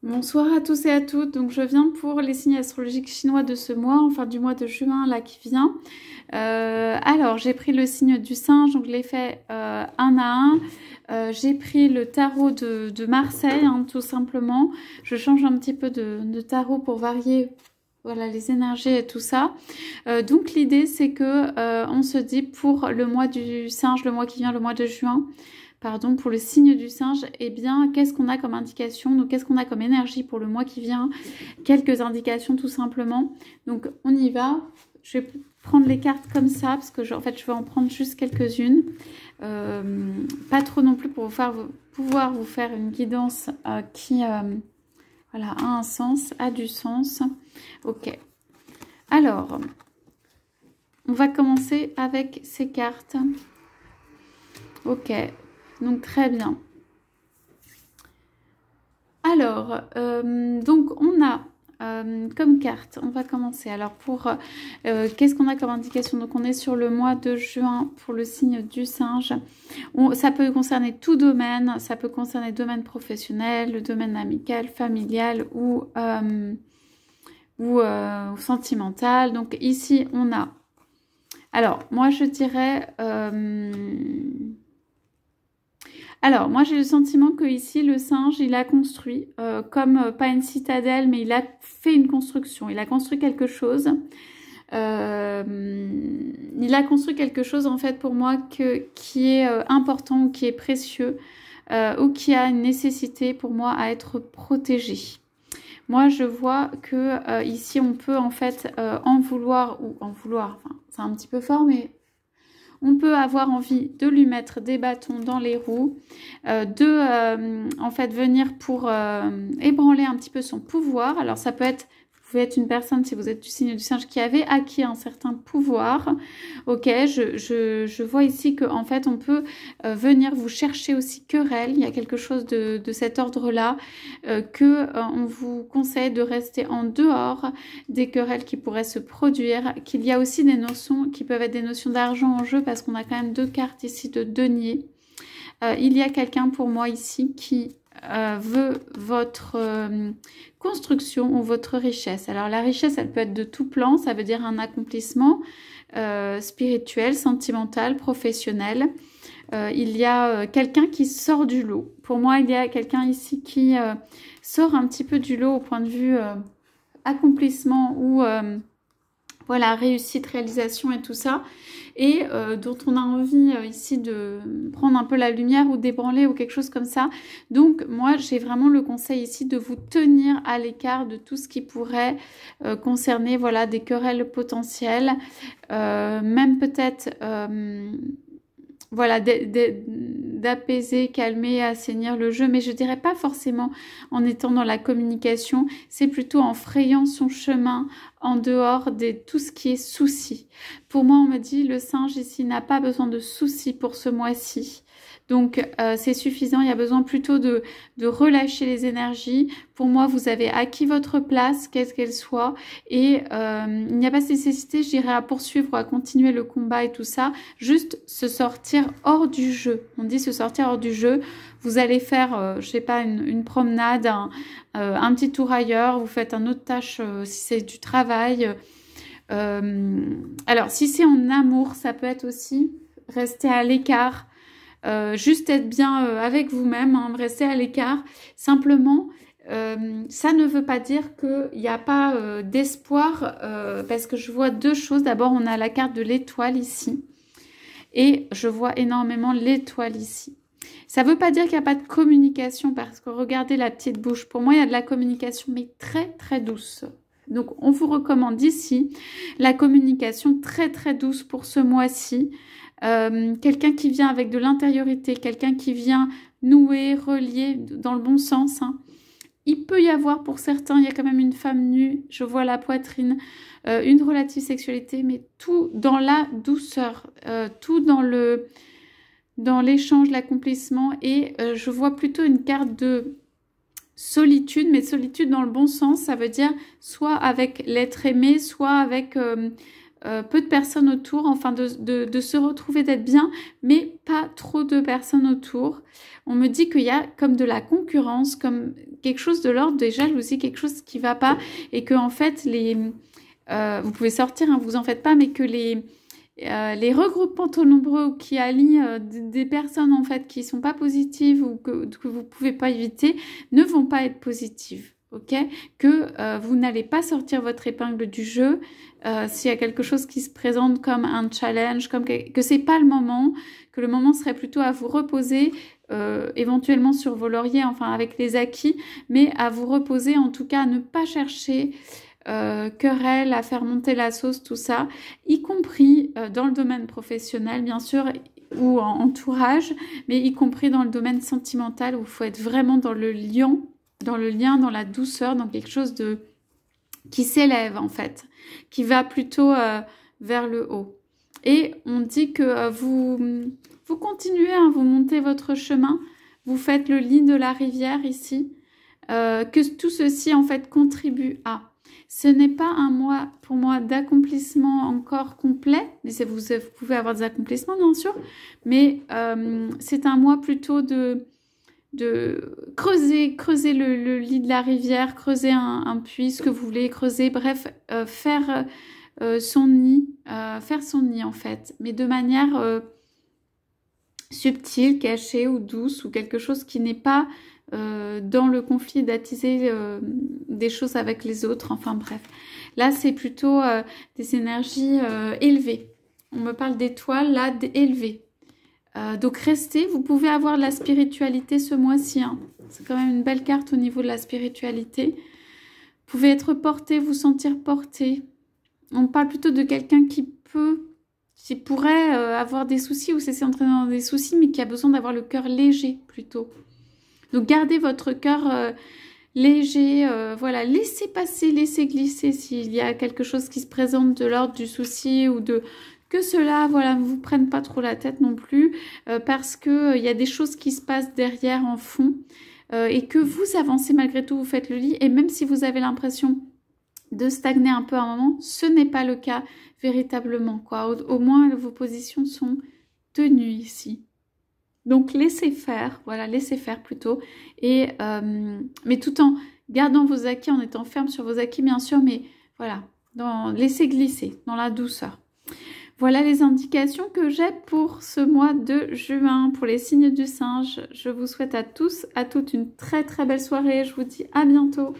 Bonsoir à tous et à toutes. Donc je viens pour les signes astrologiques chinois de ce mois, enfin du mois de juin là qui vient. Alors j'ai pris le signe du singe, donc je l'ai fait un à un. J'ai pris le tarot de Marseille, hein, tout simplement. Je change un petit peu de tarot pour varier. Voilà les énergies et tout ça. Donc l'idée c'est que on se dit pour le mois du singe, le mois qui vient, le mois de juin. Pardon, pour le signe du singe, eh bien, qu'est-ce qu'on a comme indication? Donc, qu'est-ce qu'on a comme énergie pour le mois qui vient? Quelques indications, tout simplement. Donc, on y va. Je vais prendre les cartes comme ça, parce que, en fait, je vais en prendre juste quelques-unes. Pas trop non plus pour pouvoir vous faire une guidance qui voilà, a un sens, a du sens. Ok. Alors, on va commencer avec ces cartes. Ok. Donc, très bien. Alors, donc, on a comme carte, on va commencer. Alors, pour qu'est-ce qu'on a comme indication? Donc, on est sur le mois de juin pour le signe du singe. Ça peut concerner tout domaine. Ça peut concerner le domaine professionnel, le domaine amical, familial ou sentimental. Donc, ici, on a... Alors, moi, je dirais... Alors, moi, j'ai le sentiment que ici, le singe, il a construit, pas une citadelle, mais il a fait une construction. Il a construit quelque chose. Il a construit quelque chose, en fait, pour moi, qui est important ou qui est précieux ou qui a une nécessité, pour moi, à être protégé. Moi, je vois que ici, on peut, en fait, enfin, c'est un petit peu fort, mais... On peut avoir envie de lui mettre des bâtons dans les roues, en fait venir pour ébranler un petit peu son pouvoir. Alors ça peut être, vous pouvez être une personne, si vous êtes du signe du singe, qui avait acquis un certain pouvoir. Ok, je vois ici qu'en fait on peut venir vous chercher aussi querelle. Il y a quelque chose de cet ordre-là, on vous conseille de rester en dehors des querelles qui pourraient se produire, qu'il y a aussi des notions qui peuvent être des notions d'argent en jeu parce qu'on a quand même deux cartes ici de denier. Il y a quelqu'un pour moi ici qui veut votre construction ou votre richesse. Alors la richesse, elle peut être de tout plan, ça veut dire un accomplissement spirituel, sentimental, professionnel. Il y a quelqu'un qui sort du lot. Pour moi, il y a quelqu'un ici qui sort un petit peu du lot au point de vue accomplissement ou voilà, réussite, réalisation et tout ça, et dont on a envie ici de prendre un peu la lumière ou d'ébranler ou quelque chose comme ça. Donc moi j'ai vraiment le conseil ici de vous tenir à l'écart de tout ce qui pourrait concerner voilà, des querelles potentielles, même peut-être voilà, d'apaiser, calmer, assainir le jeu, mais je dirais pas forcément en étant dans la communication, c'est plutôt en frayant son chemin en dehors de tout ce qui est souci. Pour moi, on me dit, le singe ici n'a pas besoin de soucis pour ce mois-ci. Donc, c'est suffisant. Il y a besoin plutôt de relâcher les énergies. Pour moi, vous avez acquis votre place, qu'est-ce qu'elle soit. Et il n'y a pas de nécessité, je dirais, à poursuivre ou à continuer le combat et tout ça. Juste se sortir hors du jeu. On dit se sortir hors du jeu. Vous allez faire, je sais pas, une promenade, un petit tour ailleurs. Vous faites une autre tâche si c'est du travail. Alors, si c'est en amour, ça peut être aussi rester à l'écart. Juste être bien avec vous-même, hein, rester à l'écart. Simplement, ça ne veut pas dire qu'il n'y a pas d'espoir, parce que je vois deux choses. D'abord, on a la carte de l'étoile ici, et je vois énormément l'étoile ici. Ça ne veut pas dire qu'il n'y a pas de communication, parce que regardez la petite bouche. Pour moi, il y a de la communication, mais très, très douce. Donc, on vous recommande ici la communication très, très douce pour ce mois-ci. Quelqu'un qui vient avec de l'intériorité, quelqu'un qui vient nouer, relier dans le bon sens. Hein. Il peut y avoir pour certains, il y a quand même une femme nue, je vois la poitrine, une relative sexualité, mais tout dans la douceur, tout dans l'échange, l'accomplissement, et je vois plutôt une carte de solitude, mais solitude dans le bon sens, ça veut dire soit avec l'être aimé, soit avec peu de personnes autour, enfin de se retrouver, d'être bien, mais pas trop de personnes autour. On me dit qu'il y a comme de la concurrence, comme quelque chose de l'ordre des jalousies, quelque chose qui va pas, et que en fait vous pouvez sortir, hein, vous en faites pas, mais que les regroupements trop nombreux qui allient des personnes en fait qui sont pas positives ou que vous pouvez pas éviter ne vont pas être positives. Ok, que vous n'allez pas sortir votre épingle du jeu s'il y a quelque chose qui se présente comme un challenge, comme que c'est pas le moment, que le moment serait plutôt à vous reposer, éventuellement sur vos lauriers, enfin avec les acquis, mais à vous reposer, en tout cas à ne pas chercher querelle, à faire monter la sauce, tout ça, y compris dans le domaine professionnel bien sûr, ou en entourage, mais y compris dans le domaine sentimental où il faut être vraiment dans le lien, dans la douceur, dans quelque chose qui s'élève en fait, qui va plutôt vers le haut. Et on dit que vous continuez, hein, vous montez votre chemin, vous faites le lit de la rivière ici, que tout ceci en fait contribue à. Ce n'est pas un mois pour moi d'accomplissement encore complet, mais vous pouvez avoir des accomplissements bien sûr, mais c'est un mois plutôt de creuser le lit de la rivière, creuser un puits, ce que vous voulez, creuser, bref, faire son nid en fait, mais de manière subtile, cachée ou douce, ou quelque chose qui n'est pas dans le conflit d'attiser des choses avec les autres, enfin bref. Là, c'est plutôt des énergies élevées. On me parle d'étoiles, là, élevées. Donc restez, vous pouvez avoir de la spiritualité ce mois-ci, hein. C'est quand même une belle carte au niveau de la spiritualité. Vous pouvez être porté, vous sentir porté. On parle plutôt de quelqu'un qui pourrait avoir des soucis ou s'est entraîné dans des soucis, mais qui a besoin d'avoir le cœur léger plutôt. Donc gardez votre cœur léger, voilà, laissez passer, laissez glisser s'il y a quelque chose qui se présente de l'ordre du souci ou de... Que cela, voilà, ne vous prenne pas trop la tête non plus, parce que il y a des choses qui se passent derrière en fond, et que vous avancez malgré tout, vous faites le lit, et même si vous avez l'impression de stagner un peu à un moment, ce n'est pas le cas véritablement, quoi. Au moins, vos positions sont tenues ici. Donc, laissez faire, voilà, laissez faire plutôt, et, mais tout en gardant vos acquis, en étant ferme sur vos acquis, bien sûr, mais voilà, laissez glisser, dans la douceur. Voilà les indications que j'ai pour ce mois de juin, pour les signes du singe. Je vous souhaite à tous, à toutes une très très belle soirée. Je vous dis à bientôt.